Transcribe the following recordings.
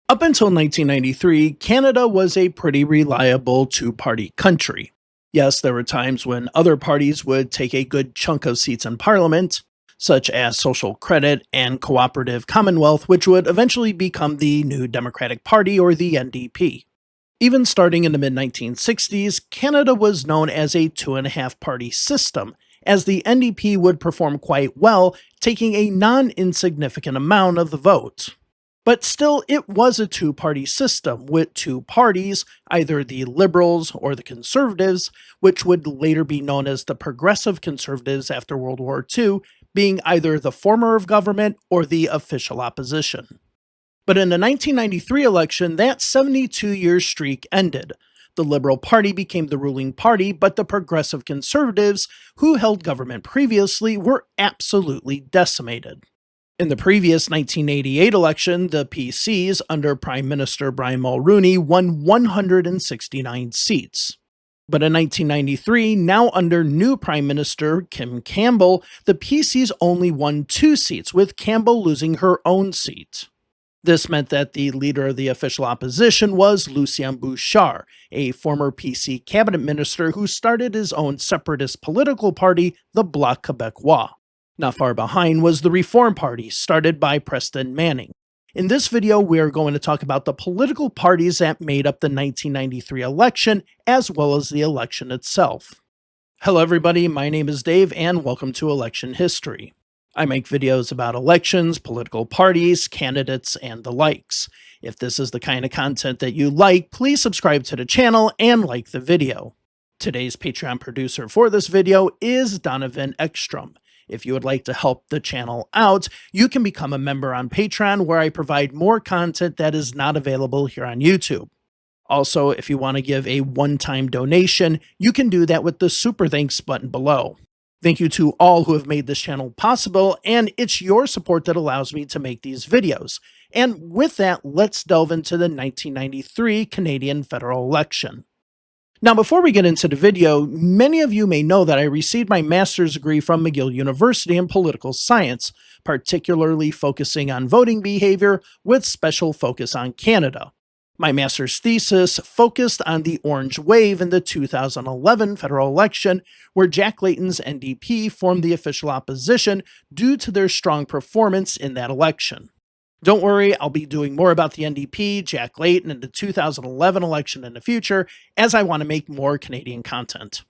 Up until 1993, Canada was a pretty reliable two-party country. Yes, there were times when other parties would take a good chunk of seats in parliament, such as Social Credit and Cooperative Commonwealth, which would eventually become the New Democratic Party or the NDP. Even starting in the mid 1960s, Canada was known as a two-and-a-half party system, as the NDP would perform quite well, taking a non insignificant amount of the vote. But still, it was a two-party system with two parties, either the Liberals or the Conservatives, which would later be known as the Progressive Conservatives after World War II, being either the former of government or the official opposition. But in the 1993 election, that 72-year streak ended. The Liberal Party became the ruling party, but the Progressive Conservatives, who held government previously, were absolutely decimated. In the previous 1988 election, the PCs, under Prime Minister Brian Mulroney, won 169 seats. But in 1993, now under new Prime Minister Kim Campbell, the PCs only won 2 seats, with Campbell losing her own seat. This meant that the leader of the official opposition was Lucien Bouchard, a former PC cabinet minister who started his own separatist political party, the Bloc Québécois. Not far behind was the Reform Party, started by Preston Manning. In this video, we are going to talk about the political parties that made up the 1993 election, as well as the election itself. Hello everybody, my name is Dave, and welcome to Election History. I make videos about elections, political parties, candidates, and the likes. If this is the kind of content that you like, please subscribe to the channel and like the video. Today's Patreon producer for this video is Donovan Ekstrom. If you would like to help the channel out, you can become a member on Patreon, where I provide more content that is not available here on YouTube. Also, if you want to give a one-time donation, you can do that with the Super Thanks button below. Thank you to all who have made this channel possible, and it's your support that allows me to make these videos. And with that, let's delve into the 1993 Canadian federal election. Now, before we get into the video, many of you may know that I received my master's degree from McGill University in political science, particularly focusing on voting behavior with special focus on Canada. My master's thesis focused on the Orange Wave in the 2011 federal election, where Jack Layton's NDP formed the official opposition due to their strong performance in that election. Don't worry, I'll be doing more about the NDP, Jack Layton, and the 2011 election in the future, as I want to make more Canadian content.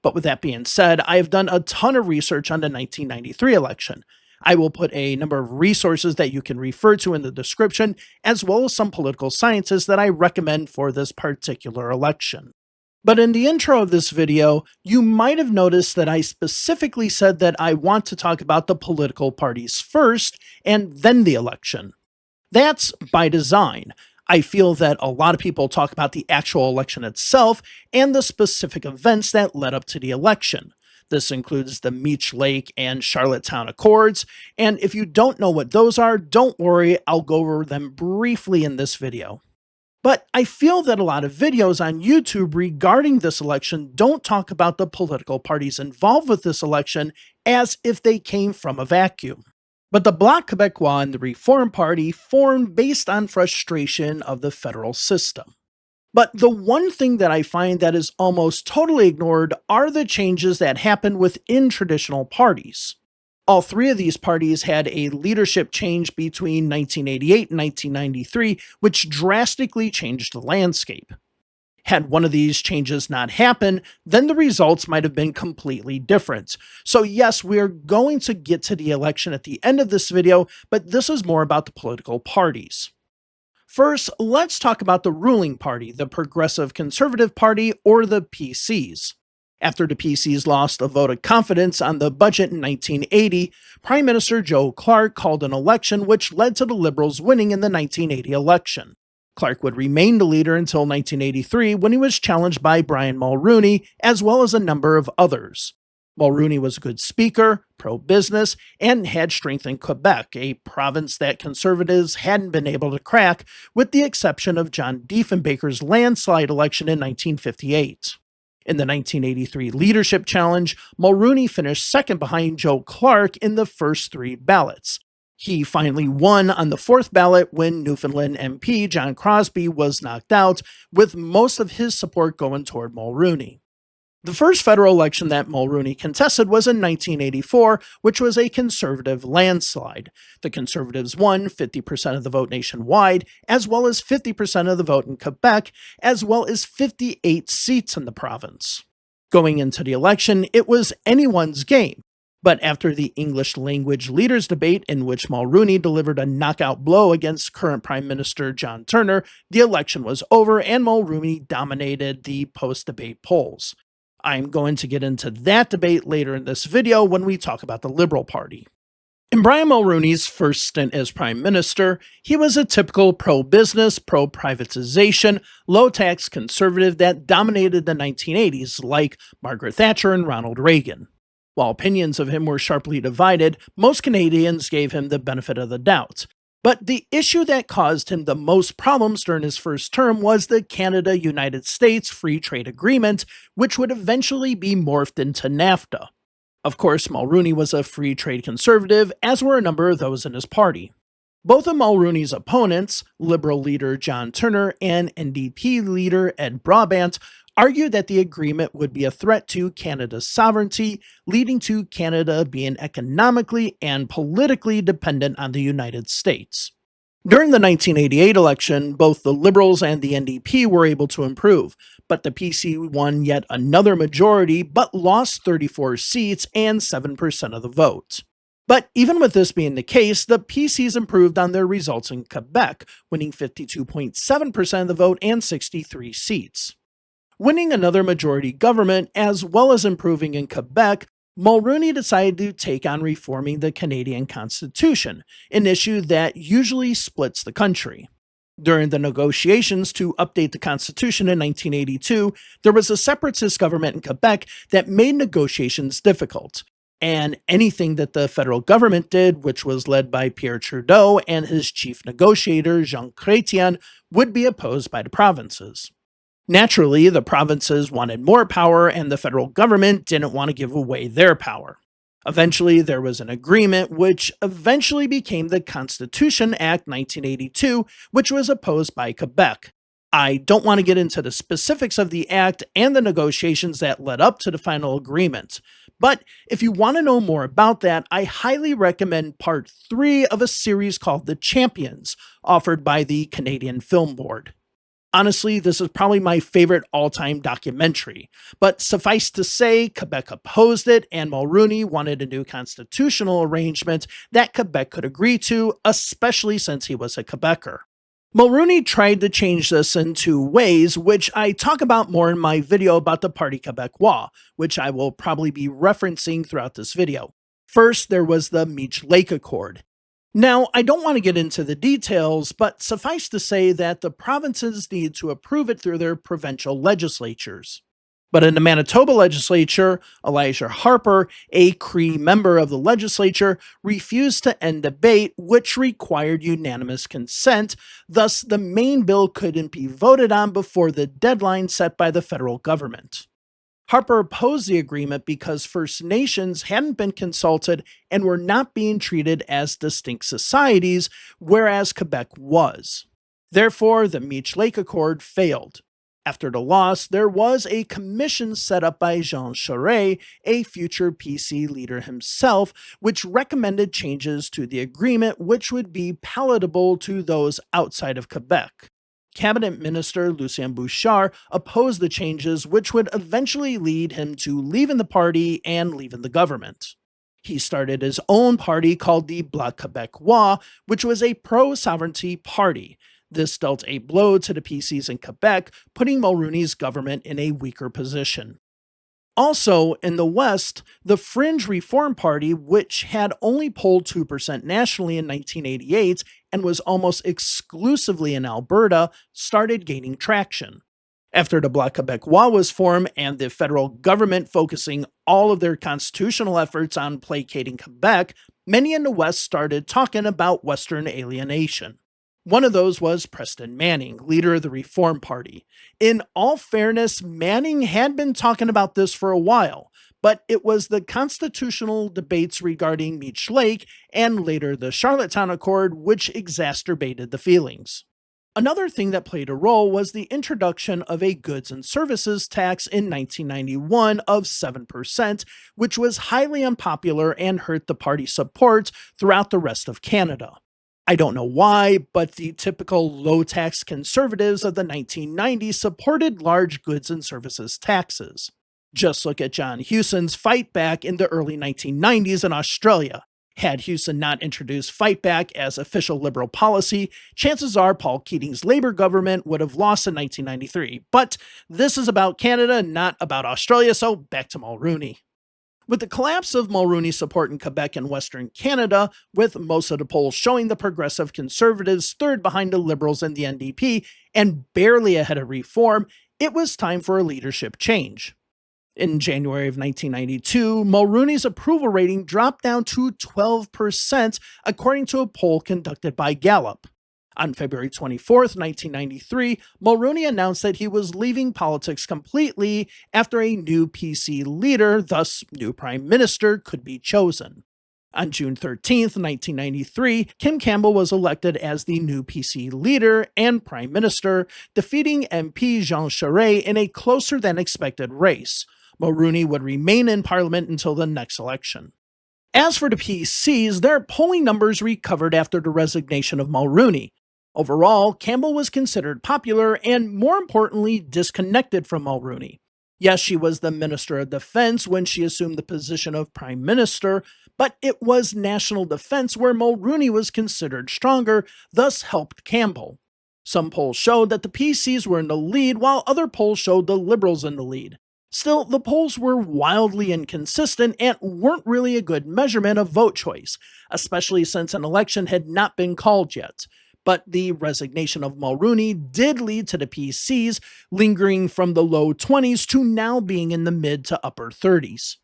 But with that being said, I have done a ton of research on the 1993 election. I will put a number of resources that you can refer to in the description, as well as some political scientists that I recommend for this particular election. But in the intro of this video, you might have noticed that I specifically said that I want to talk about the political parties first, and then the election. That's by design. I feel that a lot of people talk about the actual election itself and the specific events that led up to the election. This includes the Meech Lake and Charlottetown Accords, and if you don't know what those are, don't worry, I'll go over them briefly in this video. But I feel that a lot of videos on YouTube regarding this election don't talk about the political parties involved with this election as if they came from a vacuum. But the Bloc Québécois and the Reform Party formed based on frustration of the federal system. But the one thing that I find that is almost totally ignored are the changes that happened within traditional parties. All three of these parties had a leadership change between 1988 and 1993, which drastically changed the landscape. Had one of these changes not happened, then the results might have been completely different. So yes, we're going to get to the election at the end of this video, but this is more about the political parties. First, let's talk about the ruling party, the Progressive Conservative Party, or the PCs. After the PCs lost a vote of confidence on the budget in 1980, Prime Minister Joe Clark called an election which led to the Liberals winning in the 1980 election. Clark would remain the leader until 1983, when he was challenged by Brian Mulroney, as well as a number of others. Mulroney was a good speaker, pro-business, and had strength in Quebec, a province that Conservatives hadn't been able to crack, with the exception of John Diefenbaker's landslide election in 1958. In the 1983 leadership challenge, Mulroney finished second behind Joe Clark in the first 3 ballots. He finally won on the fourth ballot when Newfoundland MP John Crosbie was knocked out, with most of his support going toward Mulrooney. The first federal election that Mulrooney contested was in 1984, which was a conservative landslide. The Conservatives won 50% of the vote nationwide, as well as 50% of the vote in Quebec, as well as 58 seats in the province. Going into the election, it was anyone's game. But after the English language leaders debate, in which Mulrooney delivered a knockout blow against current Prime Minister John Turner, the election was over and Mulrooney dominated the post-debate polls. I'm going to get into that debate later in this video when we talk about the Liberal Party. In Brian Mulrooney's first stint as Prime Minister, he was a typical pro-business, pro-privatization, low-tax conservative that dominated the 1980s, like Margaret Thatcher and Ronald Reagan. While opinions of him were sharply divided, most Canadians gave him the benefit of the doubt. But the issue that caused him the most problems during his first term was the Canada-United States Free Trade Agreement, which would eventually be morphed into NAFTA. Of course, Mulrooney was a free trade conservative, as were a number of those in his party. Both of Mulrooney's opponents, Liberal leader John Turner and NDP leader Ed Brabant, argued that the agreement would be a threat to Canada's sovereignty, leading to Canada being economically and politically dependent on the United States. During the 1988 election, both the Liberals and the NDP were able to improve, but the PC won yet another majority but lost 34 seats and 7% of the vote. But even with this being the case, the PCs improved on their results in Quebec, winning 52.7% of the vote and 63 seats. Winning another majority government, as well as improving in Quebec, Mulrooney decided to take on reforming the Canadian Constitution, an issue that usually splits the country. During the negotiations to update the Constitution in 1982, there was a separatist government in Quebec that made negotiations difficult, and anything that the federal government did, which was led by Pierre Trudeau and his chief negotiator Jean Chrétien, would be opposed by the provinces. Naturally, the provinces wanted more power and the federal government didn't want to give away their power. Eventually, there was an agreement which eventually became the Constitution Act 1982, which was opposed by Quebec. I don't want to get into the specifics of the act and the negotiations that led up to the final agreement, but if you want to know more about that, I highly recommend part 3 of a series called The Champions, offered by the Canadian Film Board. Honestly, this is probably my favorite all-time documentary, but suffice to say, Quebec opposed it and Mulrooney wanted a new constitutional arrangement that Quebec could agree to, especially since he was a Quebecer. Mulrooney tried to change this in 2 ways, which I talk about more in my video about the Parti Québécois, which I will probably be referencing throughout this video. First, there was the Meech Lake Accord. Now, I don't want to get into the details, but suffice to say that the provinces need to approve it through their provincial legislatures. But in the Manitoba legislature, Elijah Harper, a Cree member of the legislature, refused to end debate, which required unanimous consent, thus the main bill couldn't be voted on before the deadline set by the federal government. Harper opposed the agreement because First Nations hadn't been consulted and were not being treated as distinct societies, whereas Quebec was. Therefore, the Meech Lake Accord failed. After the loss, there was a commission set up by Jean Charest, a future PC leader himself, which recommended changes to the agreement which would be palatable to those outside of Quebec. Cabinet Minister Lucien Bouchard opposed the changes, which would eventually lead him to leaving the party and leaving the government. He started his own party called the Bloc Qu&eacute, which was a pro-sovereignty party. This dealt a blow to the PCs in Quebec, putting Mulrooney's government in a weaker position. Also, in the West, the Fringe Reform Party, which had only polled 2% nationally in 1988 and was almost exclusively in Alberta, started gaining traction. After the Bloc Qu&eacute was formed and the federal government focusing all of their constitutional efforts on placating Quebec, many in the West started talking about Western alienation. One of those was Preston Manning, leader of the Reform Party. In all fairness, Manning had been talking about this for a while, but it was the constitutional debates regarding Meech Lake and later the Charlottetown Accord which exacerbated the feelings. Another thing that played a role was the introduction of a goods and services tax in 1991 of 7%, which was highly unpopular and hurt the party's support throughout the rest of Canada. I don't know why, but the typical low tax conservatives of the 1990s supported large goods and services taxes. Just look at John Hewson's fight back in the early 1990s in Australia. Had Hewson not introduced fight back as official Liberal policy, chances are Paul Keating's Labour government would have lost in 1993. But this is about Canada, not about Australia, so back to Mulroney. With the collapse of Mulroney's support in Quebec and Western Canada, with most of the polls showing the Progressive Conservatives third behind the Liberals and the NDP, and barely ahead of Reform, it was time for a leadership change. In January of 1992, Mulroney's approval rating dropped down to 12%, according to a poll conducted by Gallup. On February 24, 1993, Mulroney announced that he was leaving politics completely after a new PC leader, thus new prime minister, could be chosen. On June 13, 1993, Kim Campbell was elected as the new PC leader and prime minister, defeating MP Jean Charest in a closer than expected race. Mulroney would remain in Parliament until the next election. As for the PCs, their polling numbers recovered after the resignation of Mulroney. Overall, Campbell was considered popular and, more importantly, disconnected from Mulroney. Yes, she was the Minister of Defense when she assumed the position of Prime Minister, but it was national defense where Mulroney was considered stronger, thus helped Campbell. Some polls showed that the PCs were in the lead, while other polls showed the Liberals in the lead. Still, the polls were wildly inconsistent and weren't really a good measurement of vote choice, especially since an election had not been called yet. But the resignation of Mulroney did lead to the PCs lingering from the low 20s to now being in the mid to upper 30s.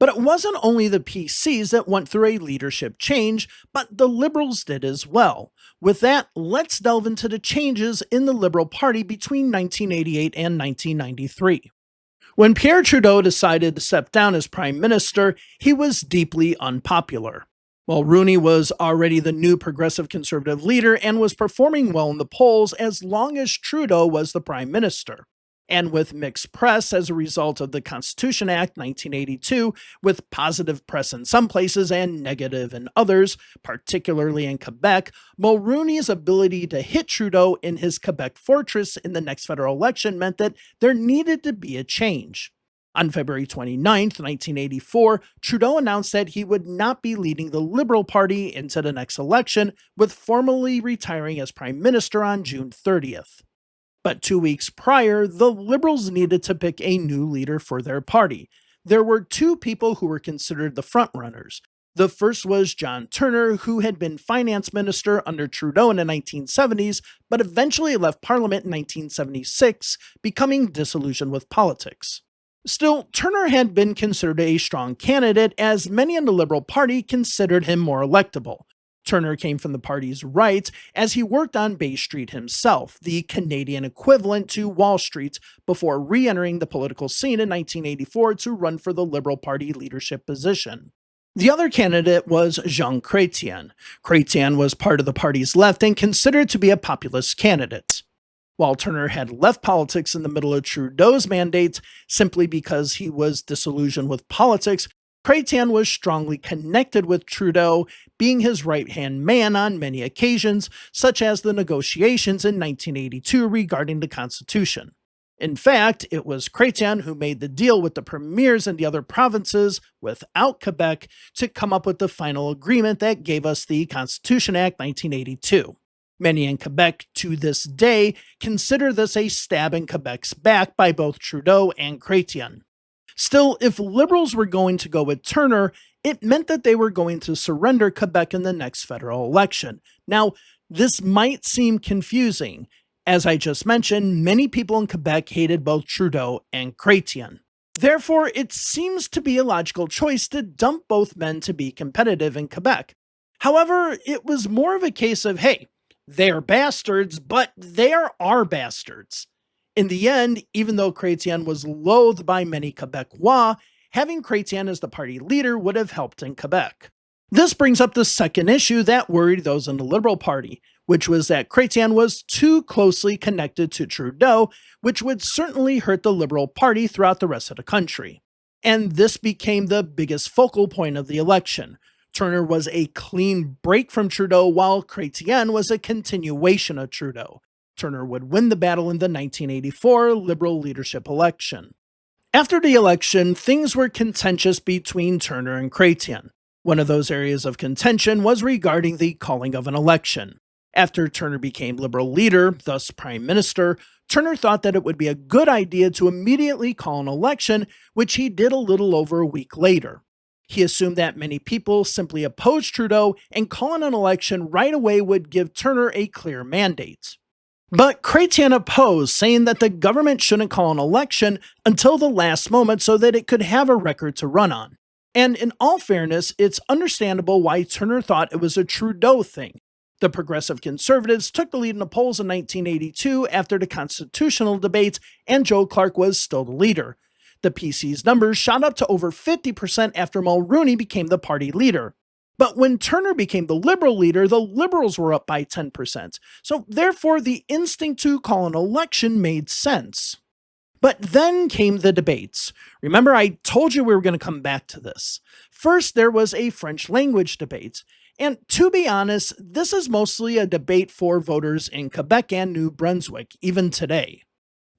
But it wasn't only the PCs that went through a leadership change, but the Liberals did as well. With that, let's delve into the changes in the Liberal Party between 1988 and 1993. When Pierre Trudeau decided to step down as Prime Minister, he was deeply unpopular. Mulroney was already the new Progressive Conservative leader and was performing well in the polls as long as Trudeau was the Prime Minister. And with mixed press as a result of the Constitution Act 1982, with positive press in some places and negative in others, particularly in Quebec, Mulroney's ability to hit Trudeau in his Quebec fortress in the next federal election meant that there needed to be a change. On February 29, 1984, Trudeau announced that he would not be leading the Liberal Party into the next election, with formally retiring as Prime Minister on June 30th. But 2 weeks prior, the Liberals needed to pick a new leader for their party. There were two people who were considered the frontrunners. The first was John Turner, who had been finance minister under Trudeau in the 1970s, but eventually left Parliament in 1976, becoming disillusioned with politics. Still, Turner had been considered a strong candidate, as many in the Liberal Party considered him more electable. Turner came from the party's right, as he worked on Bay Street himself, the Canadian equivalent to Wall Street, before re-entering the political scene in 1984 to run for the Liberal Party leadership position. The other candidate was Jean Chrétien. Chrétien was part of the party's left and considered to be a populist candidate. While Turner had left politics in the middle of Trudeau's mandate simply because he was disillusioned with politics, Chrétien was strongly connected with Trudeau, being his right-hand man on many occasions, such as the negotiations in 1982 regarding the Constitution. In fact, it was Chrétien who made the deal with the premiers in the other provinces, without Quebec, to come up with the final agreement that gave us the Constitution Act 1982. Many in Quebec to this day consider this a stab in Quebec's back by both Trudeau and Chrétien. Still, if Liberals were going to go with Turner, it meant that they were going to surrender Quebec in the next federal election. Now, this might seem confusing. As I just mentioned, many people in Quebec hated both Trudeau and Chrétien. Therefore, it seems to be a logical choice to dump both men to be competitive in Quebec. However, it was more of a case of, hey, they're bastards, but they're our bastards. In the end, even though Chrétien was loathed by many Quebecois, having Chrétien as the party leader would have helped in Quebec. This brings up the second issue that worried those in the Liberal Party, which was that Chrétien was too closely connected to Trudeau, which would certainly hurt the Liberal Party throughout the rest of the country. And this became the biggest focal point of the election. Turner was a clean break from Trudeau, while Chrétien was a continuation of Trudeau. Turner would win the battle in the 1984 Liberal leadership election. After the election, things were contentious between Turner and Chrétien. One of those areas of contention was regarding the calling of an election. After Turner became Liberal leader, thus Prime Minister, Turner thought that it would be a good idea to immediately call an election, which he did a little over a week later. He assumed that many people simply opposed Trudeau, and calling an election right away would give Turner a clear mandate. But Chrétien opposed, saying that the government shouldn't call an election until the last moment so that it could have a record to run on. And in all fairness, it's understandable why Turner thought it was a Trudeau thing. The Progressive Conservatives took the lead in the polls in 1982 after the constitutional debates, and Joe Clark was still the leader. The PC's numbers shot up to over 50% after Mulroney became the party leader. But when Turner became the Liberal leader, the Liberals were up by 10%. So therefore, the instinct to call an election made sense. But then came the debates. Remember, I told you we were going to come back to this. First, there was a French language debate. And to be honest, this is mostly a debate for voters in Quebec and New Brunswick, even today.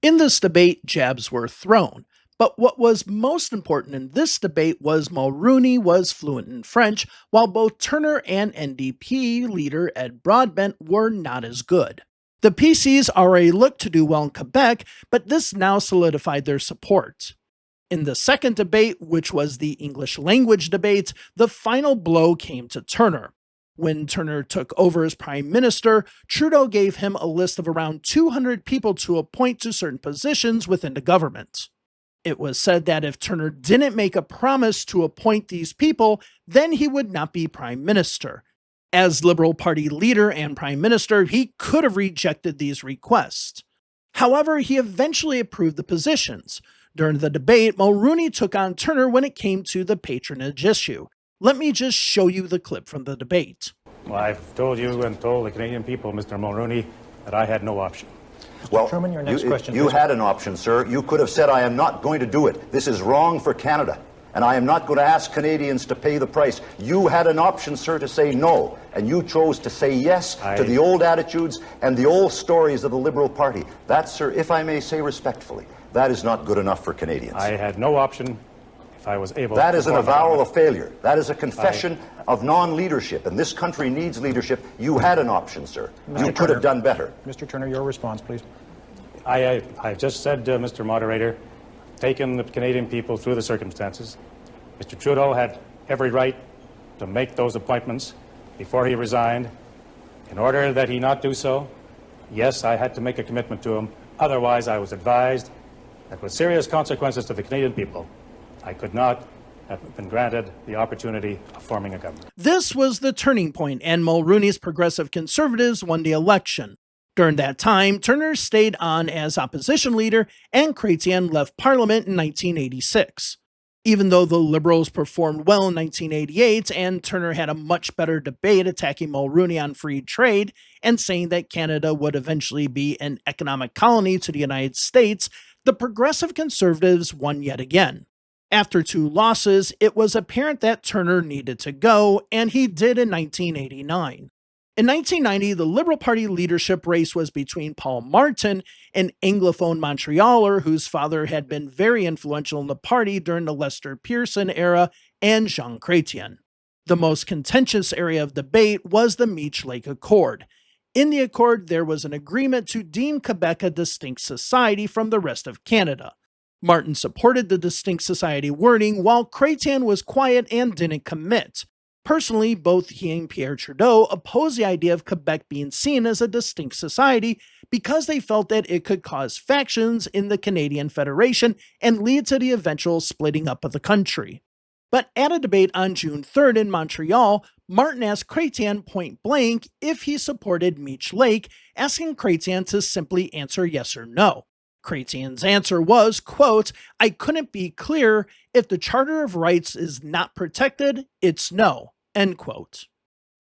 In this debate, jabs were thrown. But what was most important in this debate was Mulroney was fluent in French, while both Turner and NDP leader Ed Broadbent were not as good. The PCs already looked to do well in Quebec, but this now solidified their support. In the second debate, which was the English language debate, the final blow came to Turner. When Turner took over as Prime Minister, Trudeau gave him a list of around 200 people to appoint to certain positions within the government. It was said that if Turner didn't make a promise to appoint these people, then he would not be Prime Minister. As Liberal Party leader and Prime Minister, he could have rejected these requests. However, he eventually approved the positions. During the debate, Mulroney took on Turner when it came to the patronage issue. Let me just show you the clip from the debate. Well, I've told you and told the Canadian people, Mr. Mulroney, that I had no option. Well, Chairman, your next question, you had an option, sir. You could have said, I am not going to do it. This is wrong for Canada, and I am not going to ask Canadians to pay the price. You had an option, sir, to say no, and you chose to say yes to the old attitudes and the old stories of the Liberal Party. That, sir, if I may say respectfully, that is not good enough for Canadians. I had no option if I was able That to is an avowal of failure. That is a confession of non-leadership, and this country needs leadership. You had an option, sir. You could have done better. Mr. Turner, your response, please. I just said, Mr. Moderator, taken the Canadian people through the circumstances. Mr. Trudeau had every right to make those appointments before he resigned. In order that he not do so, yes, I had to make a commitment to him. Otherwise, I was advised that with serious consequences to the Canadian people, I could not have been granted the opportunity of forming a government. This was the turning point, and Mulroney's Progressive Conservatives won the election. During that time, Turner stayed on as opposition leader, and Chrétien left Parliament in 1986. Even though the Liberals performed well in 1988, and Turner had a much better debate attacking Mulroney on free trade and saying that Canada would eventually be an economic colony to the United States, the Progressive Conservatives won yet again. After 2 losses, it was apparent that Turner needed to go, and he did in 1989. In 1990, the Liberal Party leadership race was between Paul Martin, an Anglophone Montrealer whose father had been very influential in the party during the Lester Pearson era, and Jean Chrétien. The most contentious area of debate was the Meech Lake Accord. In the accord, there was an agreement to deem Quebec a distinct society from the rest of Canada. Martin supported the distinct society wording, while Chrétien was quiet and didn't commit. Personally, both he and Pierre Trudeau opposed the idea of Quebec being seen as a distinct society because they felt that it could cause factions in the Canadian Federation and lead to the eventual splitting up of the country. But at a debate on June 3rd in Montreal, Martin asked Chrétien point blank if he supported Meech Lake, asking Chrétien to simply answer yes or no. Chrétien's answer was, quote, "I couldn't be clearer. If the Charter of Rights is not protected, it's no," end quote.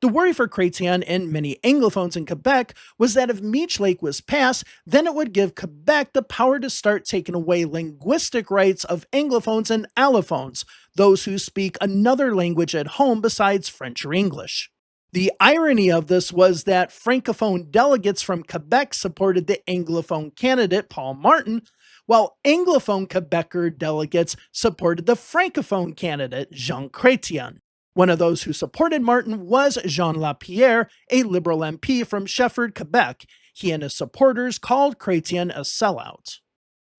The worry for Chrétien and many Anglophones in Quebec was that if Meech Lake was passed, then it would give Quebec the power to start taking away linguistic rights of Anglophones and Allophones, those who speak another language at home besides French or English. The irony of this was that Francophone delegates from Quebec supported the Anglophone candidate Paul Martin, while Anglophone Quebecer delegates supported the Francophone candidate Jean Chrétien. One of those who supported Martin was Jean Lapierre, a Liberal MP from Shefford, Quebec. He and his supporters called Chrétien a sellout.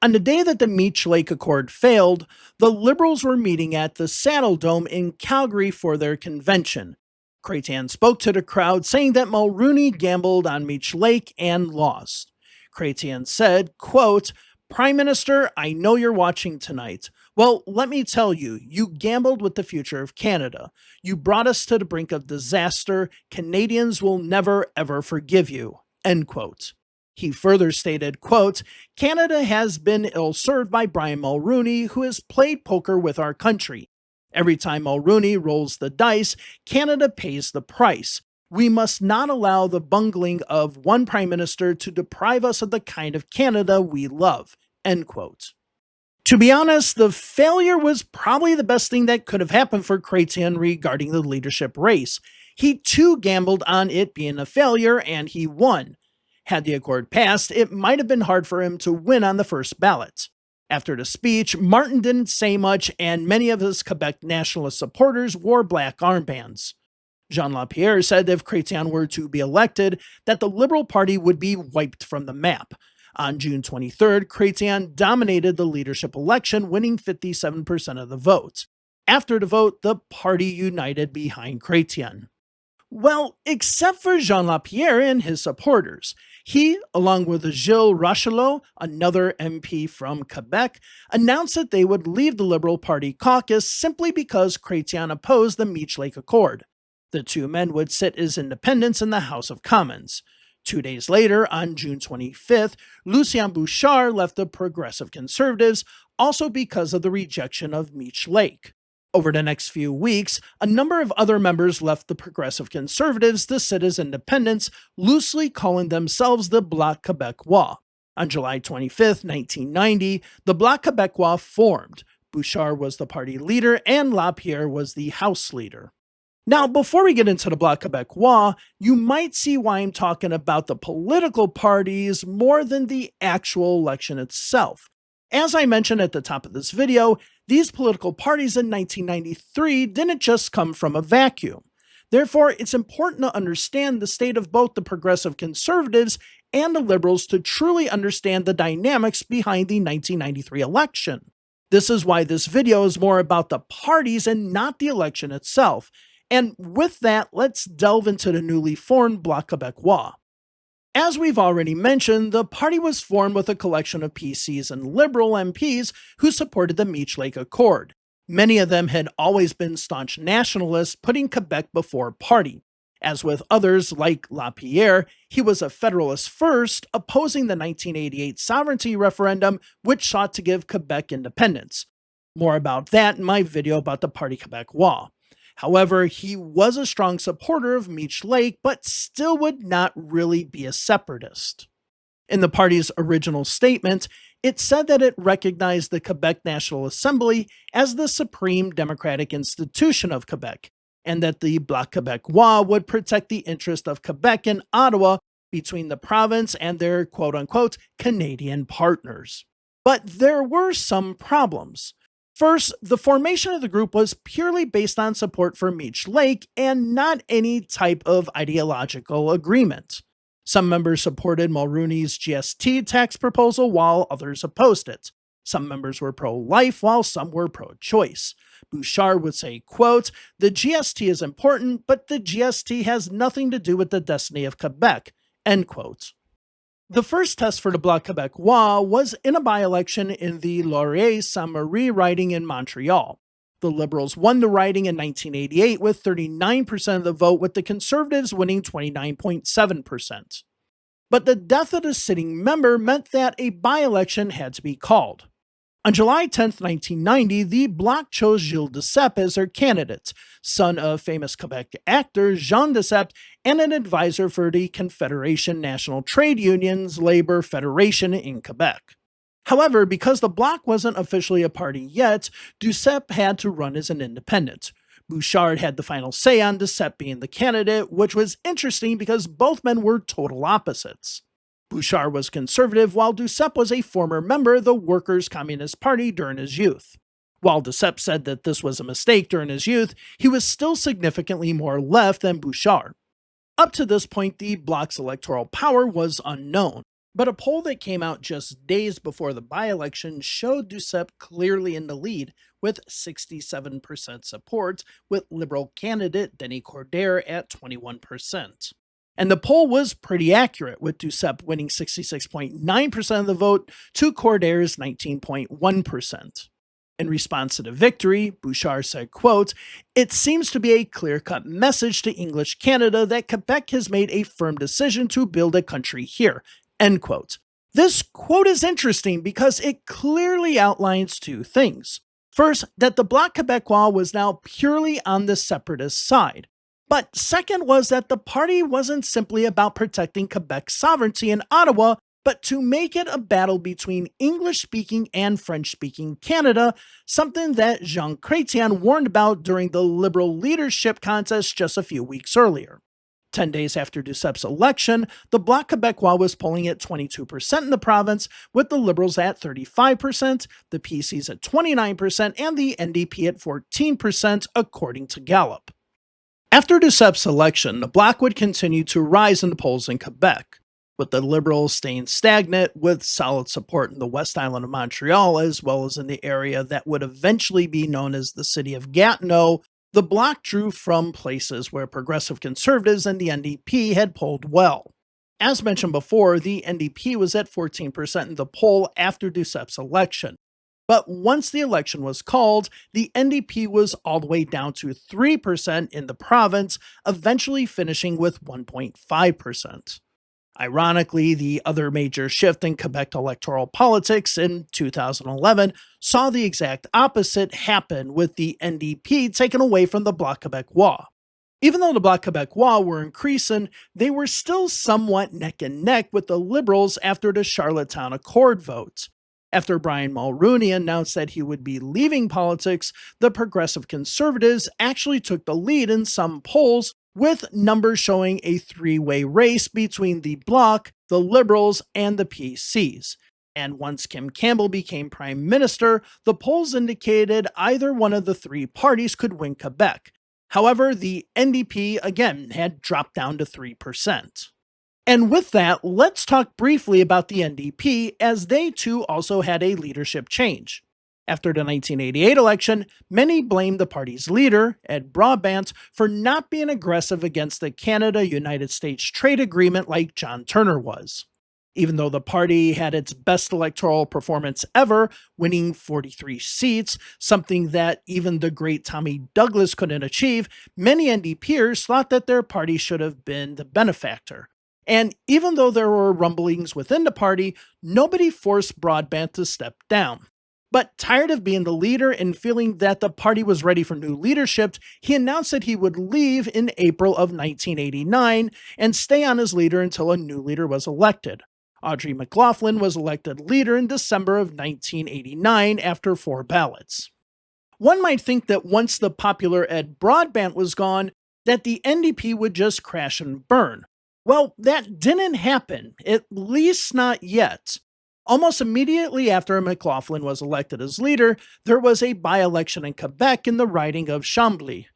On the day that the Meech Lake Accord failed, the Liberals were meeting at the Saddle Dome in Calgary for their convention. Chrétien spoke to the crowd saying that Mulroney gambled on Meech Lake and lost. Chrétien said, quote, "Prime Minister, I know you're watching tonight. Well, let me tell you, you gambled with the future of Canada. You brought us to the brink of disaster. Canadians will never, ever forgive you," end quote. He further stated, quote, "Canada has been ill-served by Brian Mulroney, who has played poker with our country. Every time Mulroney rolls the dice, Canada pays the price. We must not allow the bungling of one prime minister to deprive us of the kind of Canada we love," end quote. To be honest, the failure was probably the best thing that could have happened for Chrétien regarding the leadership race. He too gambled on it being a failure, and he won. Had the accord passed, it might have been hard for him to win on the first ballot. After the speech, Martin didn't say much, and many of his Quebec nationalist supporters wore black armbands. Jean Lapierre said if Chrétien were to be elected, that the Liberal Party would be wiped from the map. On June 23rd, Chrétien dominated the leadership election, winning 57% of the vote. After the vote, the party united behind Chrétien. Well, except for Jean Lapierre and his supporters. He, along with Gilles Rochelot, another MP from Quebec, announced that they would leave the Liberal Party caucus simply because Chrétien opposed the Meech Lake Accord. The two men would sit as independents in the House of Commons. 2 days later, on June 25th, Lucien Bouchard left the Progressive Conservatives, also because of the rejection of Meech Lake. Over the next few weeks, a number of other members left the Progressive Conservatives to sit as independents, loosely calling themselves the Bloc Qu&eacute. On July 25, 1990, the Bloc Qu&eacute formed. Bouchard was the party leader and Lapierre was the House leader. Now, before we get into the Bloc Qu&eacute, you might see why I'm talking about the political parties more than the actual election itself. As I mentioned at the top of this video, these political parties in 1993 didn't just come from a vacuum. Therefore, it's important to understand the state of both the Progressive Conservatives and the Liberals to truly understand the dynamics behind the 1993 election. This is why this video is more about the parties and not the election itself. And with that, let's delve into the newly formed Bloc Qu&eacute. As we've already mentioned, the party was formed with a collection of PCs and Liberal MPs who supported the Meech Lake Accord. Many of them had always been staunch nationalists, putting Quebec before party. As with others like Lapierre, he was a Federalist first, opposing the 1988 sovereignty referendum, which sought to give Quebec independence. More about that in my video about the Parti Québécois. However, he was a strong supporter of Meech Lake, but still would not really be a separatist. In the party's original statement, it said that it recognized the Quebec National Assembly as the supreme democratic institution of Quebec, and that the Bloc Qu&eacute would protect the interest of Quebec and Ottawa between the province and their quote-unquote Canadian partners. But there were some problems. First, the formation of the group was purely based on support for Meech Lake and not any type of ideological agreement. Some members supported Mulroney's GST tax proposal while others opposed it. Some members were pro-life while some were pro-choice. Bouchard would say, quote, "The GST is important, but the GST has nothing to do with the destiny of Quebec," end quote. The first test for the Bloc Qu&eacute was in a by-election in the Laurier-Sainte-Marie riding in Montreal. The Liberals won the riding in 1988 with 39% of the vote, with the Conservatives winning 29.7%. But the death of the sitting member meant that a by-election had to be called. On July 10, 1990, the Bloc chose Gilles Duceppe as their candidate, son of famous Quebec actor Jean Duceppe and an advisor for the Confederation National Trade Unions Labor Federation in Quebec. However, because the Bloc wasn't officially a party yet, Duceppe had to run as an independent. Bouchard had the final say on Duceppe being the candidate, which was interesting because both men were total opposites. Bouchard was conservative, while Duceppe was a former member of the Workers' Communist Party during his youth. While Duceppe said that this was a mistake during his youth, he was still significantly more left than Bouchard. Up to this point, the Bloc's electoral power was unknown, but a poll that came out just days before the by-election showed Duceppe clearly in the lead with 67% support, with Liberal candidate Denis Coderre at 21%. And the poll was pretty accurate, with Duceppe winning 66.9% of the vote to Corderre's 19.1%. In response to the victory, Bouchard said, quote, "It seems to be a clear-cut message to English Canada that Quebec has made a firm decision to build a country here," end quote. This quote is interesting because it clearly outlines two things. First, that the Bloc Québécois was now purely on the separatist side. But second was that the party wasn't simply about protecting Quebec's sovereignty in Ottawa, but to make it a battle between English-speaking and French-speaking Canada, something that Jean Chrétien warned about during the Liberal leadership contest just a few weeks earlier. 10 days after Duceppe's election, the Bloc Québécois was polling at 22% in the province, with the Liberals at 35%, the PCs at 29%, and the NDP at 14%, according to Gallup. After Duceppe's election, the Bloc would continue to rise in the polls in Quebec, with the Liberals staying stagnant with solid support in the West Island of Montreal as well as in the area that would eventually be known as the city of Gatineau. The Bloc drew from places where progressive conservatives and the NDP had polled well. As mentioned before, the NDP was at 14% in the poll after Duceppe's election. But once the election was called, the NDP was all the way down to 3% in the province, eventually finishing with 1.5%. Ironically, the other major shift in Quebec electoral politics in 2011 saw the exact opposite happen, with the NDP taken away from the Bloc Québécois. Even though the Bloc Québécois were increasing, they were still somewhat neck and neck with the Liberals after the Charlottetown Accord vote. After Brian Mulroney announced that he would be leaving politics, the Progressive Conservatives actually took the lead in some polls, with numbers showing a three-way race between the Bloc, the Liberals, and the PCs. And once Kim Campbell became Prime Minister, the polls indicated either one of the three parties could win Quebec. However, the NDP again had dropped down to 3%. And with that, let's talk briefly about the NDP, as they too also had a leadership change. After the 1988 election, many blamed the party's leader, Ed Broadbent, for not being aggressive against the Canada-United States trade agreement like John Turner was. Even though the party had its best electoral performance ever, winning 43 seats, something that even the great Tommy Douglas couldn't achieve, many NDPers thought that their party should have been the benefactor. And even though there were rumblings within the party, nobody forced Broadbent to step down. But tired of being the leader and feeling that the party was ready for new leadership, he announced that he would leave in April of 1989 and stay on as leader until a new leader was elected. Audrey McLaughlin was elected leader in December of 1989 after 4 ballots. One might think that once the popular Ed Broadbent was gone, that the NDP would just crash and burn. Well, that didn't happen, at least not yet. Almost immediately after McLaughlin was elected as leader, there was a by-election in Quebec in the riding of Chambly.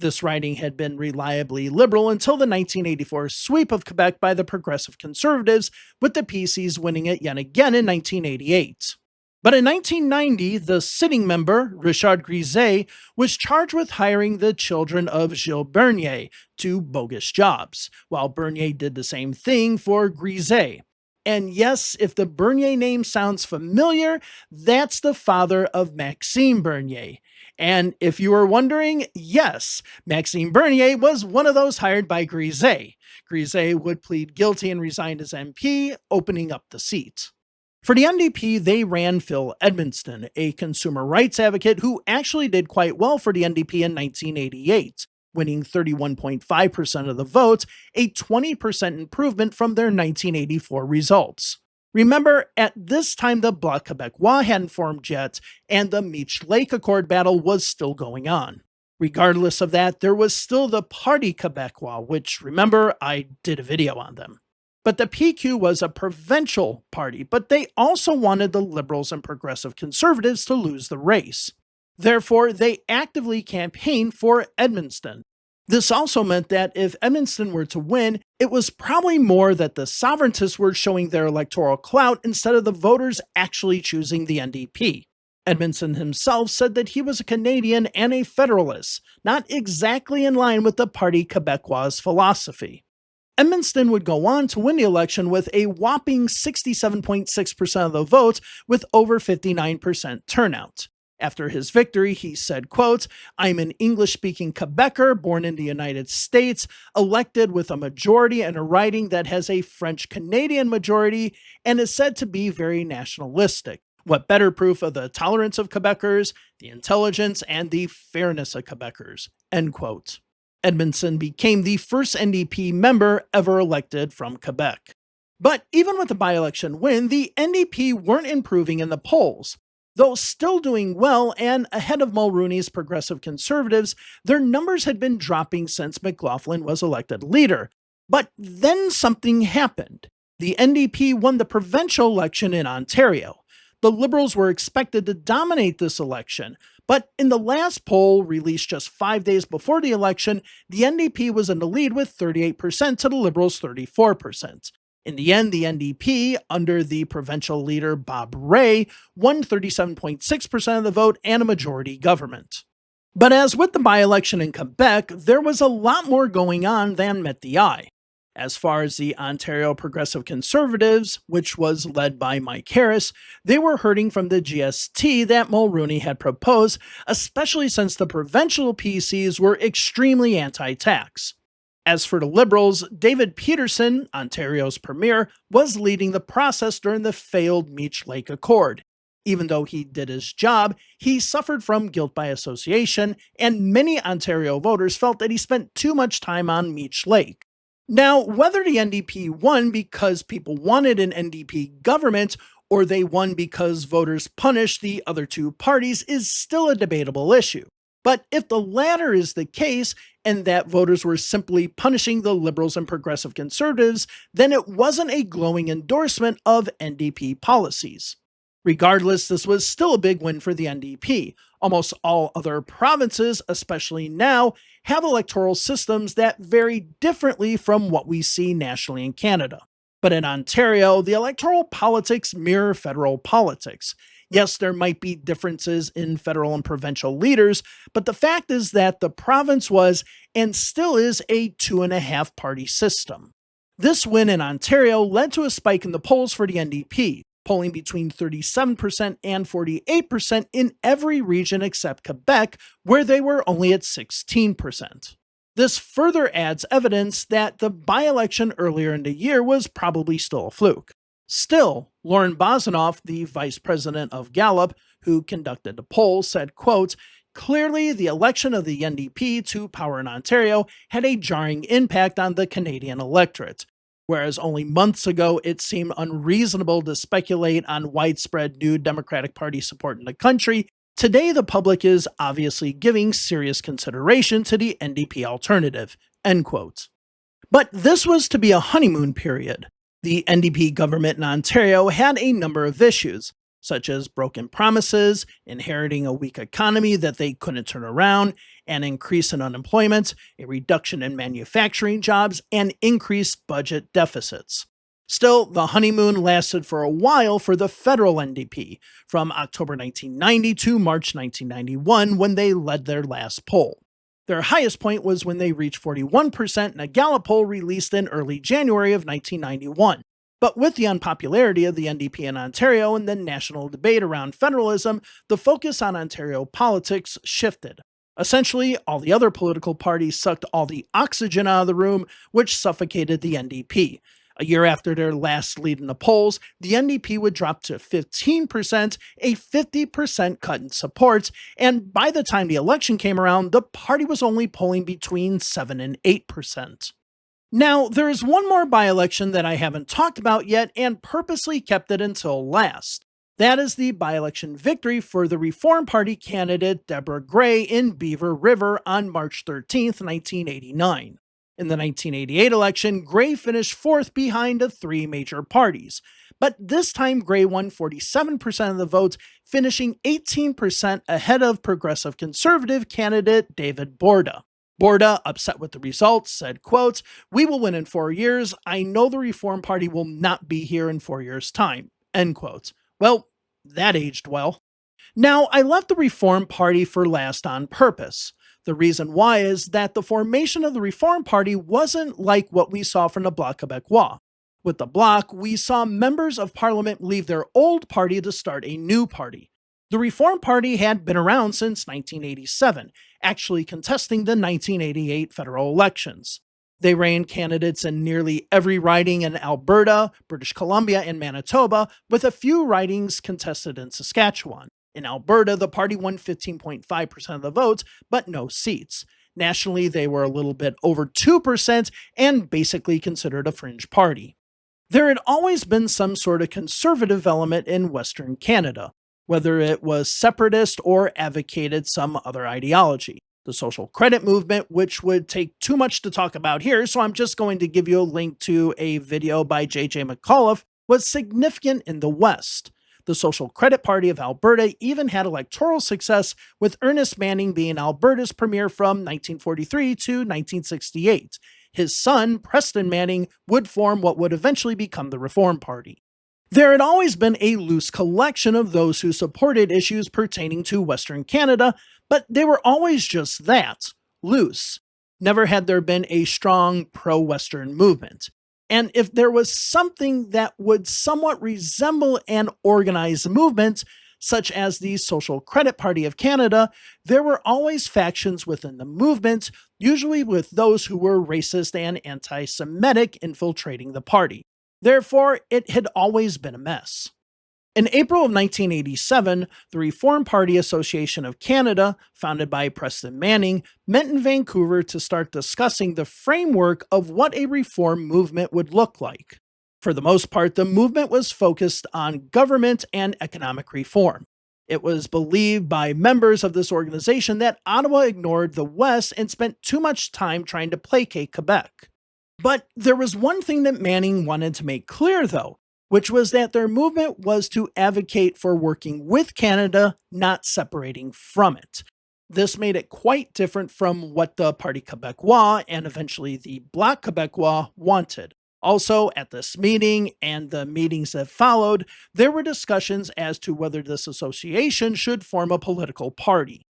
This riding had been reliably Liberal until the 1984 sweep of Quebec by the Progressive Conservatives, with the PCs winning it yet again in 1988. But in 1990, the sitting member, Richard Grisey, was charged with hiring the children of Gilles Bernier to bogus jobs, while Bernier did the same thing for Grisey. And yes, if the Bernier name sounds familiar, that's the father of Maxime Bernier. And if you were wondering, yes, Maxime Bernier was one of those hired by Griset. Griset would plead guilty and resign as MP, opening up the seat. For the NDP, they ran Phil Edmonston, a consumer rights advocate who actually did quite well for the NDP in 1988, winning 31.5% of the vote, a 20% improvement from their 1984 results. Remember, at this time the Bloc Qu&eacute hadn't formed yet, and the Meech Lake Accord battle was still going on. Regardless of that, there was still the Parti Québécois, which, remember, I did a video on them. But the PQ was a provincial party, but they also wanted the Liberals and Progressive Conservatives to lose the race. Therefore, they actively campaigned for Edmonston. This also meant that if Edmonston were to win, it was probably more that the sovereigntists were showing their electoral clout instead of the voters actually choosing the NDP. Edmonston himself said that he was a Canadian and a Federalist, not exactly in line with the Parti Québécois' philosophy. Edmonston would go on to win the election with a whopping 67.6% of the vote with over 59% turnout. After his victory, he said, quote, "I'm an English-speaking Quebecer born in the United States, elected with a majority in a riding that has a French-Canadian majority and is said to be very nationalistic. What better proof of the tolerance of Quebecers, the intelligence, and the fairness of Quebecers," end quote. Edmonston became the first NDP member ever elected from Quebec. But even with the by-election win, the NDP weren't improving in the polls. Though still doing well and ahead of Mulroney's Progressive Conservatives, their numbers had been dropping since McLaughlin was elected leader. But then something happened. The NDP won the provincial election in Ontario. The Liberals were expected to dominate this election, but in the last poll, released just 5 days before the election, the NDP was in the lead with 38% to the Liberals' 34%. In the end, the NDP, under the provincial leader Bob Rae, won 37.6% of the vote and a majority government. But as with the by-election in Quebec, there was a lot more going on than met the eye. As far as the Ontario Progressive Conservatives, which was led by Mike Harris, they were hurting from the GST that Mulroney had proposed, especially since the provincial PCs were extremely anti-tax. As for the Liberals, David Peterson, Ontario's premier, was leading the process during the failed Meech Lake Accord. Even though he did his job, he suffered from guilt by association, and many Ontario voters felt that he spent too much time on Meech Lake. Now, whether the NDP won because people wanted an NDP government or they won because voters punished the other two parties is still a debatable issue. But if the latter is the case, and that voters were simply punishing the Liberals and Progressive Conservatives, then it wasn't a glowing endorsement of NDP policies. Regardless, this was still a big win for the NDP. Almost all other provinces, especially now, have electoral systems that vary differently from what we see nationally in Canada. But in Ontario, the electoral politics mirror federal politics. Yes, there might be differences in federal and provincial leaders, but the fact is that the province was and still is a 2.5 party system. This win in Ontario led to a spike in the polls for the NDP, polling between 37% and 48% in every region except Quebec, where they were only at 16%. This further adds evidence that the by-election earlier in the year was probably still a fluke. Still, Lauren Bosanoff, the vice president of Gallup, who conducted the poll, said, quote, "Clearly, the election of the NDP to power in Ontario had a jarring impact on the Canadian electorate. Whereas only months ago it seemed unreasonable to speculate on widespread new Democratic Party support in the country, today the public is obviously giving serious consideration to the NDP alternative." End quote. But this was to be a honeymoon period. The NDP government in Ontario had a number of issues, such as broken promises, inheriting a weak economy that they couldn't turn around, an increase in unemployment, a reduction in manufacturing jobs, and increased budget deficits. Still, the honeymoon lasted for a while for the federal NDP, from October 1990 to March 1991, when they led their last poll. Their highest point was when they reached 41% in a Gallup poll released in early January of 1991. But with the unpopularity of the NDP in Ontario and the national debate around federalism, the focus on Ontario politics shifted. Essentially, all the other political parties sucked all the oxygen out of the room, which suffocated the NDP. A year after their last lead in the polls, the NDP would drop to 15%, a 50% cut in support, and by the time the election came around, the party was only polling between 7 and 8%. Now, there is one more by-election that I haven't talked about yet and purposely kept it until last. That is the by-election victory for the Reform Party candidate Deborah Gray in Beaver River on March 13, 1989. In the 1988 election, Gray finished fourth behind the three major parties. But this time, Gray won 47% of the votes, finishing 18% ahead of progressive conservative candidate David Borda. Borda, upset with the results, said, quote, "We will win in 4 years. I know the Reform Party will not be here in 4 years' time." End quote. Well, that aged well. Now, I left the Reform Party for last on purpose. The reason why is that the formation of the Reform Party wasn't like what we saw from the Bloc Québécois. With the Bloc, we saw members of Parliament leave their old party to start a new party. The Reform Party had been around since 1987, actually contesting the 1988 federal elections. They ran candidates in nearly every riding in Alberta, British Columbia, and Manitoba, with a few ridings contested in Saskatchewan. In Alberta, the party won 15.5% of the votes, but no seats. Nationally, they were a little bit over 2% and basically considered a fringe party. There had always been some sort of conservative element in Western Canada, whether it was separatist or advocated some other ideology. The social credit movement, which would take too much to talk about here, so I'm just going to give you a link to a video by J.J. McAuliffe, was significant in the West. The Social Credit Party of Alberta even had electoral success, with Ernest Manning being Alberta's premier from 1943 to 1968. His son, Preston Manning, would form what would eventually become the Reform Party. There had always been a loose collection of those who supported issues pertaining to Western Canada, but they were always just that, loose. Never had there been a strong pro-Western movement. And if there was something that would somewhat resemble an organized movement, such as the Social Credit Party of Canada, there were always factions within the movement, usually with those who were racist and anti-Semitic infiltrating the party. Therefore, it had always been a mess. In April of 1987, the Reform Party Association of Canada, founded by Preston Manning, met in Vancouver to start discussing the framework of what a reform movement would look like. For the most part, the movement was focused on government and economic reform. It was believed by members of this organization that Ottawa ignored the West and spent too much time trying to placate Quebec. But there was one thing that Manning wanted to make clear, though, which was that their movement was to advocate for working with Canada, not separating from it. This made it quite different from what the Parti Québécois and eventually the Bloc Québécois wanted. Also, at this meeting and the meetings that followed, there were discussions as to whether this association should form a political party.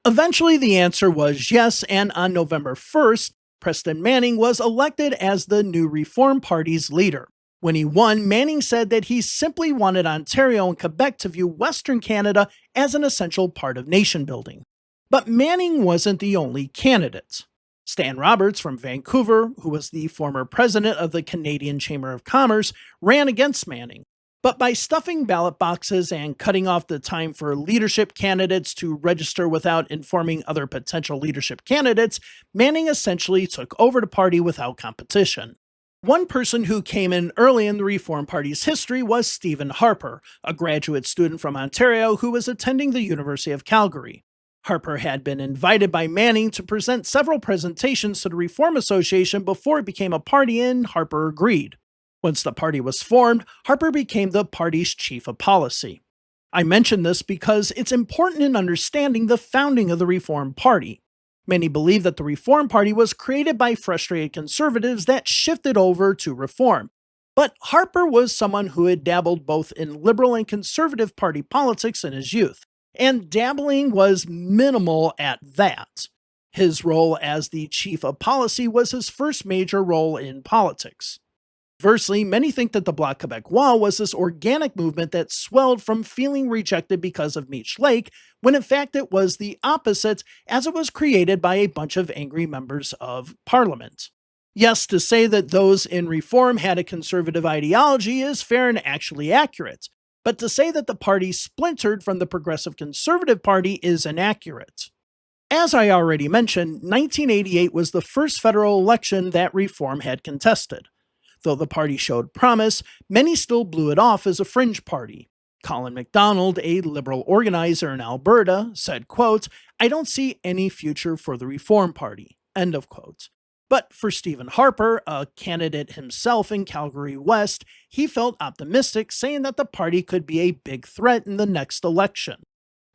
Eventually, the answer was yes, and on November 1st, Preston Manning was elected as the new Reform Party's leader. When he won, Manning said that he simply wanted Ontario and Quebec to view Western Canada as an essential part of nation building. But Manning wasn't the only candidate. Stan Roberts from Vancouver, who was the former president of the Canadian Chamber of Commerce, ran against Manning. But by stuffing ballot boxes and cutting off the time for leadership candidates to register without informing other potential leadership candidates, Manning essentially took over the party without competition. One person who came in early in the Reform Party's history was Stephen Harper, a graduate student from Ontario who was attending the University of Calgary. Harper had been invited by Manning to present several presentations to the Reform Association before it became a party, and Harper agreed. Once the party was formed, Harper became the party's chief of policy. I mention this because it's important in understanding the founding of the Reform Party. Many believe that the Reform Party was created by frustrated conservatives that shifted over to reform. But Harper was someone who had dabbled both in liberal and conservative party politics in his youth, and dabbling was minimal at that. His role as the chief of policy was his first major role in politics. Conversely, many think that the Bloc Québécois was this organic movement that swelled from feeling rejected because of Meech Lake, when in fact it was the opposite, as it was created by a bunch of angry members of Parliament. Yes, to say that those in Reform had a conservative ideology is fair and actually accurate, but to say that the party splintered from the Progressive Conservative Party is inaccurate. As I already mentioned, 1988 was the first federal election that Reform had contested. Though the party showed promise, many still blew it off as a fringe party. Colin MacDonald, a liberal organizer in Alberta, said, quote, "I don't see any future for the Reform Party," end of quote. But for Stephen Harper, a candidate himself in Calgary West, he felt optimistic, saying that the party could be a big threat in the next election.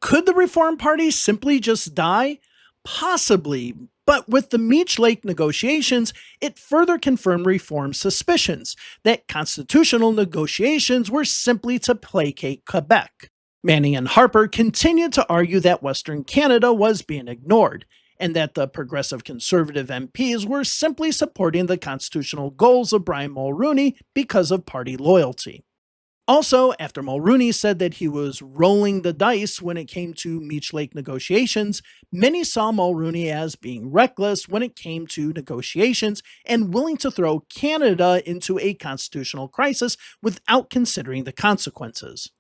Could the Reform Party simply just die? Possibly, but with the Meech Lake negotiations, it further confirmed Reform's suspicions that constitutional negotiations were simply to placate Quebec. Manning and Harper continued to argue that Western Canada was being ignored, and that the Progressive Conservative MPs were simply supporting the constitutional goals of Brian Mulroney because of party loyalty. Also, after Mulroney said that he was rolling the dice when it came to Meech Lake negotiations, many saw Mulroney as being reckless when it came to negotiations and willing to throw Canada into a constitutional crisis without considering the consequences.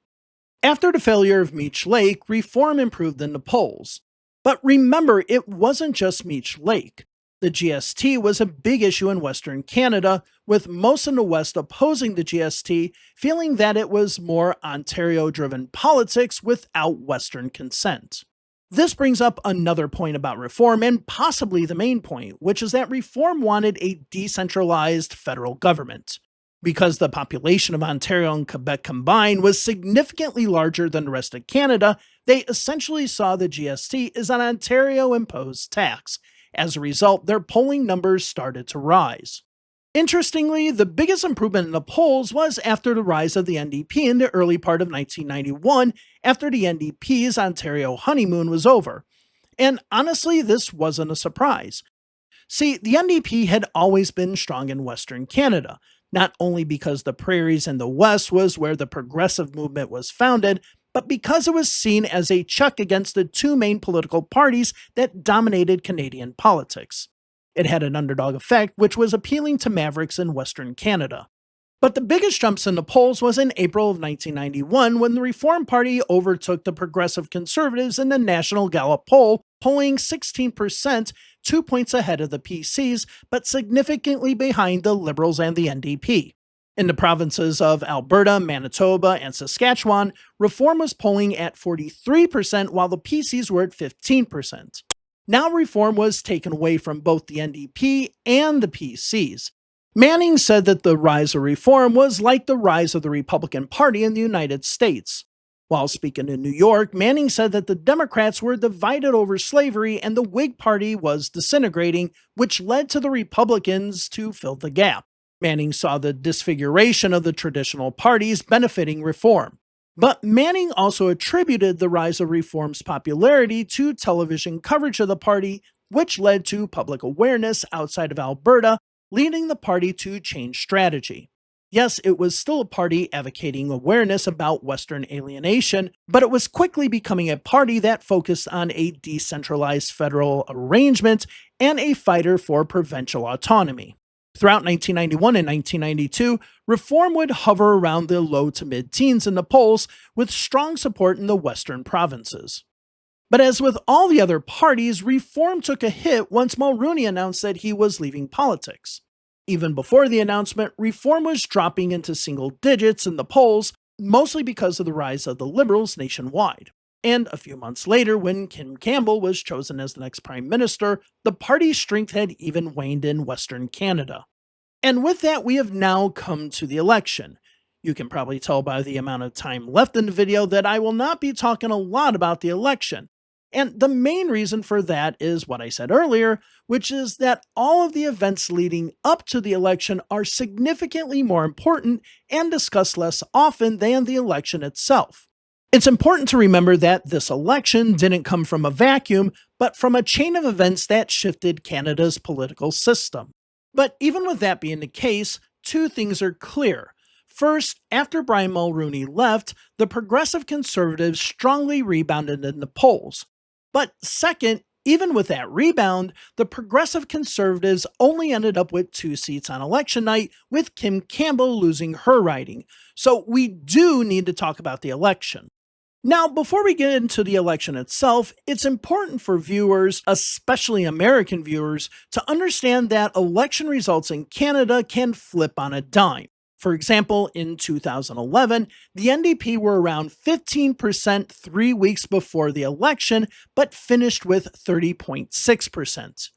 After the failure of Meech Lake, Reform improved in the polls. But remember, it wasn't just Meech Lake. The GST was a big issue in Western Canada, with most in the West opposing the GST, feeling that it was more Ontario-driven politics without Western consent. This brings up another point about Reform, and possibly the main point, which is that Reform wanted a decentralized federal government. Because the population of Ontario and Quebec combined was significantly larger than the rest of Canada, they essentially saw the GST as an Ontario-imposed tax. As a result, their polling numbers started to rise. Interestingly, the biggest improvement in the polls was after the rise of the NDP in the early part of 1991, after the NDP's Ontario honeymoon was over. And honestly, this wasn't a surprise. See, the NDP had always been strong in Western Canada, not only because the prairies in the West was where the progressive movement was founded, but because it was seen as a check against the two main political parties that dominated Canadian politics. It had an underdog effect, which was appealing to mavericks in Western Canada. But the biggest jumps in the polls was in April of 1991, when the Reform Party overtook the Progressive Conservatives in the National Gallup poll, polling 16%, 2 points ahead of the PCs, but significantly behind the Liberals and the NDP. In the provinces of Alberta, Manitoba, and Saskatchewan, Reform was polling at 43%, while the PCs were at 15%. Now Reform was taken away from both the NDP and the PCs. Manning said that the rise of Reform was like the rise of the Republican Party in the United States. While speaking in New York, Manning said that the Democrats were divided over slavery and the Whig Party was disintegrating, which led to the Republicans to fill the gap. Manning saw the disfiguration of the traditional parties benefiting Reform. But Manning also attributed the rise of Reform's popularity to television coverage of the party, which led to public awareness outside of Alberta, leading the party to change strategy. Yes, it was still a party advocating awareness about Western alienation, but it was quickly becoming a party that focused on a decentralized federal arrangement and a fighter for provincial autonomy. Throughout 1991 and 1992, Reform would hover around the low to mid-teens in the polls, with strong support in the western provinces. But as with all the other parties, Reform took a hit once Mulroney announced that he was leaving politics. Even before the announcement, Reform was dropping into single digits in the polls, mostly because of the rise of the Liberals nationwide. And a few months later, when Kim Campbell was chosen as the next Prime Minister, the party's strength had even waned in Western Canada. And with that, we have now come to the election. You can probably tell by the amount of time left in the video that I will not be talking a lot about the election. And the main reason for that is what I said earlier, which is that all of the events leading up to the election are significantly more important and discussed less often than the election itself. It's important to remember that this election didn't come from a vacuum, but from a chain of events that shifted Canada's political system. But even with that being the case, two things are clear. First, after Brian Mulroney left, the progressive conservatives strongly rebounded in the polls. But second, even with that rebound, the progressive conservatives only ended up with 2 seats on election night, with Kim Campbell losing her riding. So we do need to talk about the election. Now, before we get into the election itself, it's important for viewers, especially American viewers, to understand that election results in Canada can flip on a dime. For example, in 2011, the NDP were around 15% 3 weeks before the election, but finished with 30.6%.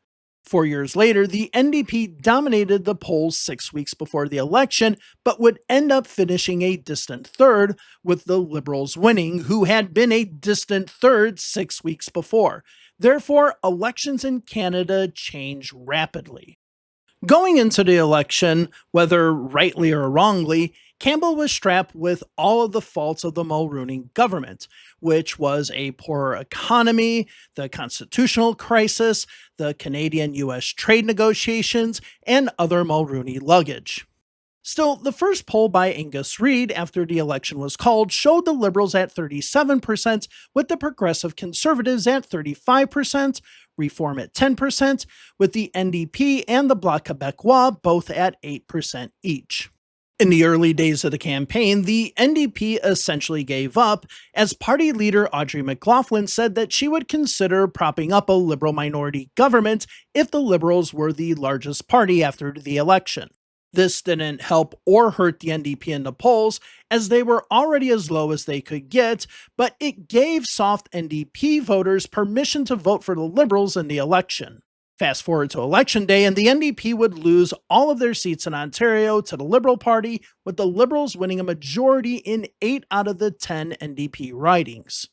4 years later, the NDP dominated the polls 6 weeks before the election, but would end up finishing a distant third, with the Liberals winning, who had been a distant third 6 weeks before. Therefore, elections in Canada change rapidly. Going into the election, whether rightly or wrongly, Campbell was strapped with all of the faults of the Mulroney government, which was a poorer economy, the constitutional crisis, the Canadian-US trade negotiations, and other Mulroney luggage. Still, the first poll by Angus Reid after the election was called showed the Liberals at 37%, with the Progressive Conservatives at 35%, Reform at 10%, with the NDP and the Bloc Quebecois both at 8% each. In the early days of the campaign, the NDP essentially gave up, as party leader Audrey McLaughlin said that she would consider propping up a Liberal minority government if the Liberals were the largest party after the election. This didn't help or hurt the NDP in the polls, as they were already as low as they could get, but it gave soft NDP voters permission to vote for the Liberals in the election. Fast forward to Election Day, and the NDP would lose all of their seats in Ontario to the Liberal Party, with the Liberals winning a majority in 8 out of the 10 NDP ridings.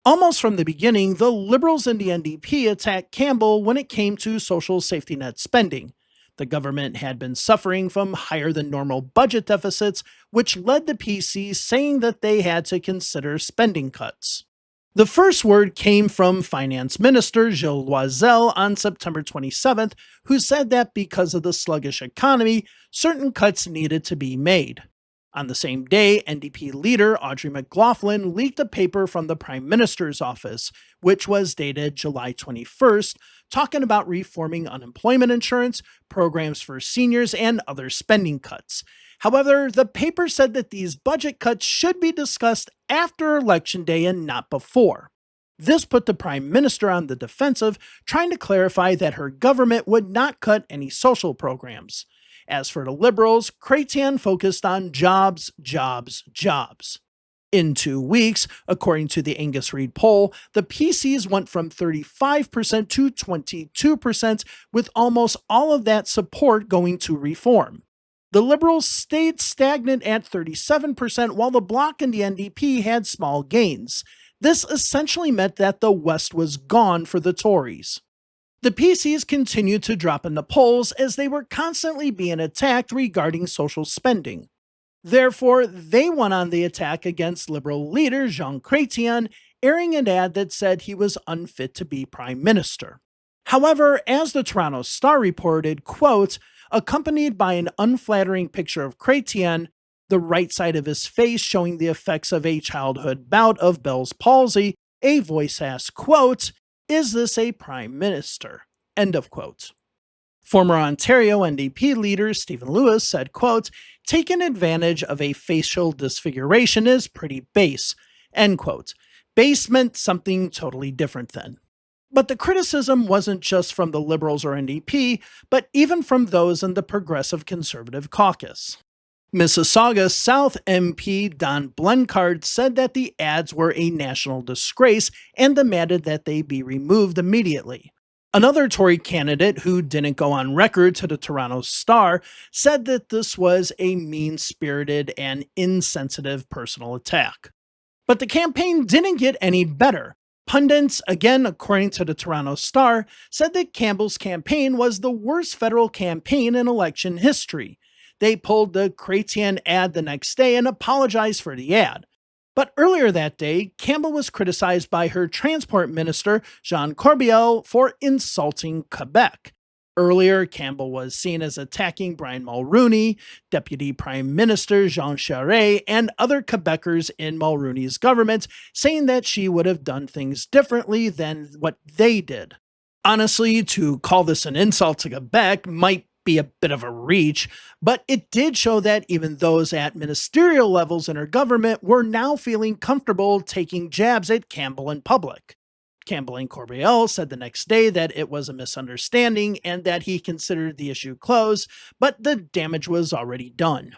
Almost from the beginning, the Liberals and the NDP attacked Campbell when it came to social safety net spending. The government had been suffering from higher than normal budget deficits, which led the PC saying that they had to consider spending cuts. The first word came from Finance Minister Gilles Loisel on September 27th, who said that because of the sluggish economy, certain cuts needed to be made. On the same day, NDP leader Audrey McLaughlin leaked a paper from the Prime Minister's office, which was dated July 21st, talking about reforming unemployment insurance, programs for seniors, and other spending cuts. However, the paper said that these budget cuts should be discussed after Election Day and not before. This put the Prime Minister on the defensive, trying to clarify that her government would not cut any social programs. As for the Liberals, Chr&eacute focused on jobs, jobs, jobs. In 2 weeks, according to the Angus Reid poll, the PCs went from 35% to 22%, with almost all of that support going to reform. The Liberals stayed stagnant at 37%, while the Bloc and the NDP had small gains. This essentially meant that the West was gone for the Tories. The PCs continued to drop in the polls as they were constantly being attacked regarding social spending. Therefore, they went on the attack against Liberal leader Jean Chrétien, airing an ad that said he was unfit to be Prime Minister. However, as the Toronto Star reported, quote, accompanied by an unflattering picture of Chrétien, the right side of his face showing the effects of a childhood bout of Bell's palsy, a voice asked, quote, is this a Prime Minister? End of quote. Former Ontario NDP leader Stephen Lewis said, quote, taking advantage of a facial disfiguration is pretty base, end quote. Base meant something totally different then. But the criticism wasn't just from the Liberals or NDP, but even from those in the Progressive Conservative caucus. Mississauga South MP Don Blenchard said that the ads were a national disgrace and demanded that they be removed immediately. Another Tory candidate who didn't go on record to the Toronto Star said that this was a mean-spirited and insensitive personal attack. But the campaign didn't get any better. Pundits, again according to the Toronto Star, said that Campbell's campaign was the worst federal campaign in election history. They pulled the Chrétien ad the next day and apologized for the ad. But earlier that day, Campbell was criticized by her transport minister, Jean Corbillard, for insulting Quebec. Earlier, Campbell was seen as attacking Brian Mulroney, Deputy Prime Minister Jean Charest, and other Quebecers in Mulroney's government, saying that she would have done things differently than what they did. Honestly, to call this an insult to Quebec might be a bit of a reach, but it did show that even those at ministerial levels in her government were now feeling comfortable taking jabs at Campbell in public. Campbell and Corbeil said the next day that it was a misunderstanding and that he considered the issue closed, but the damage was already done.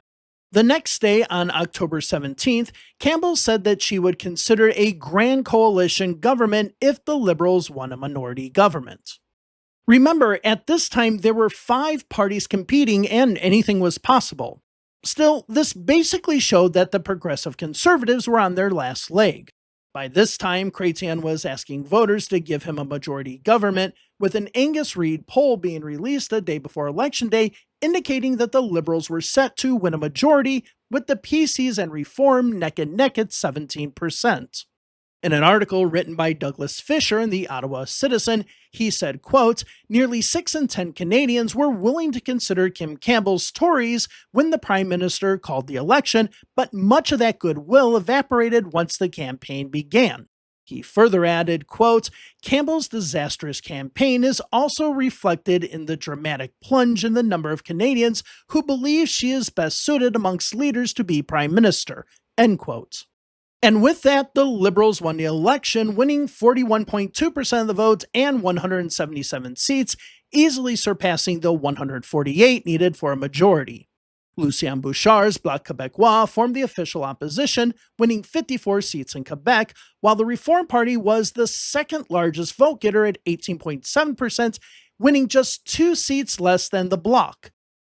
The next day, on October 17th, Campbell said that she would consider a grand coalition government if the Liberals won a minority government. Remember, at this time there were 5 parties competing and anything was possible. Still, this basically showed that the Progressive Conservatives were on their last leg. By this time, Chr&eacute was asking voters to give him a majority government, with an Angus Reid poll being released the day before Election Day indicating that the Liberals were set to win a majority, with the PCs and Reform neck and neck at 17%. In an article written by Douglas Fisher in the Ottawa Citizen, he said, quote, "Nearly 6 in 10 Canadians were willing to consider Kim Campbell's Tories when the Prime Minister called the election, but much of that goodwill evaporated once the campaign began." He further added, quote, "Campbell's disastrous campaign is also reflected in the dramatic plunge in the number of Canadians who believe she is best suited amongst leaders to be Prime Minister," end quote. And with that, the Liberals won the election, winning 41.2% of the vote and 177 seats, easily surpassing the 148 needed for a majority. Lucien Bouchard's Bloc Qu&eacute formed the official opposition, winning 54 seats in Quebec, while the Reform Party was the second largest vote getter at 18.7%, winning just 2 seats less than the Bloc.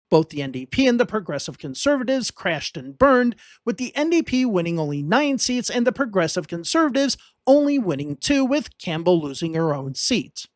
Both the NDP and the Progressive Conservatives crashed and burned, with the NDP winning only 9 seats and the Progressive Conservatives only winning 2, with Campbell losing her own seat.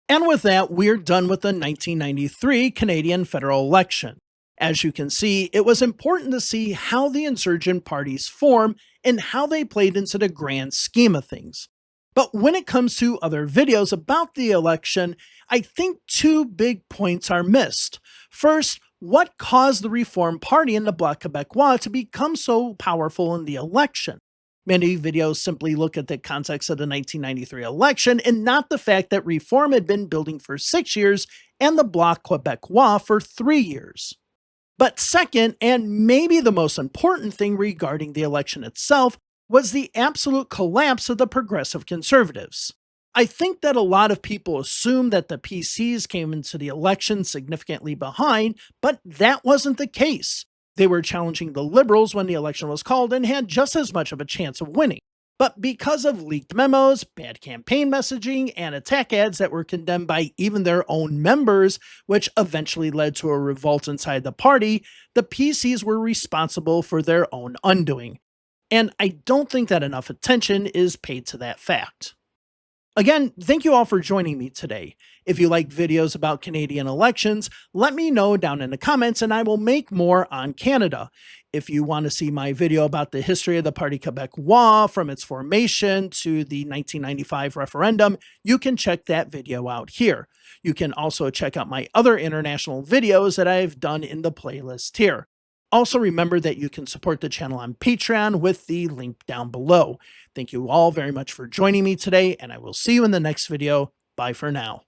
And with that, we're done with the 1993 Canadian federal election. As you can see, it was important to see how the insurgent parties form and how they played into the grand scheme of things. But when it comes to other videos about the election, I think 2 big points are missed. First, what caused the Reform Party and the Bloc Qu&eacute to become so powerful in the election? Many videos simply look at the context of the 1993 election and not the fact that Reform had been building for 6 years and the Bloc Qu&eacute for 3 years. But second, and maybe the most important thing regarding the election itself, was the absolute collapse of the Progressive Conservatives. I think that a lot of people assume that the PCs came into the election significantly behind, but that wasn't the case. They were challenging the Liberals when the election was called and had just as much of a chance of winning. But because of leaked memos, bad campaign messaging, and attack ads that were condemned by even their own members, which eventually led to a revolt inside the party, the PCs were responsible for their own undoing. And I don't think that enough attention is paid to that fact. Again, thank you all for joining me today. If you like videos about Canadian elections, let me know down in the comments and I will make more on Canada. If you want to see my video about the history of the Parti Québécois from its formation to the 1995 referendum, you can check that video out here. You can also check out my other international videos that I've done in the playlist here. Also remember that you can support the channel on Patreon with the link down below. Thank you all very much for joining me today, and I will see you in the next video. Bye for now.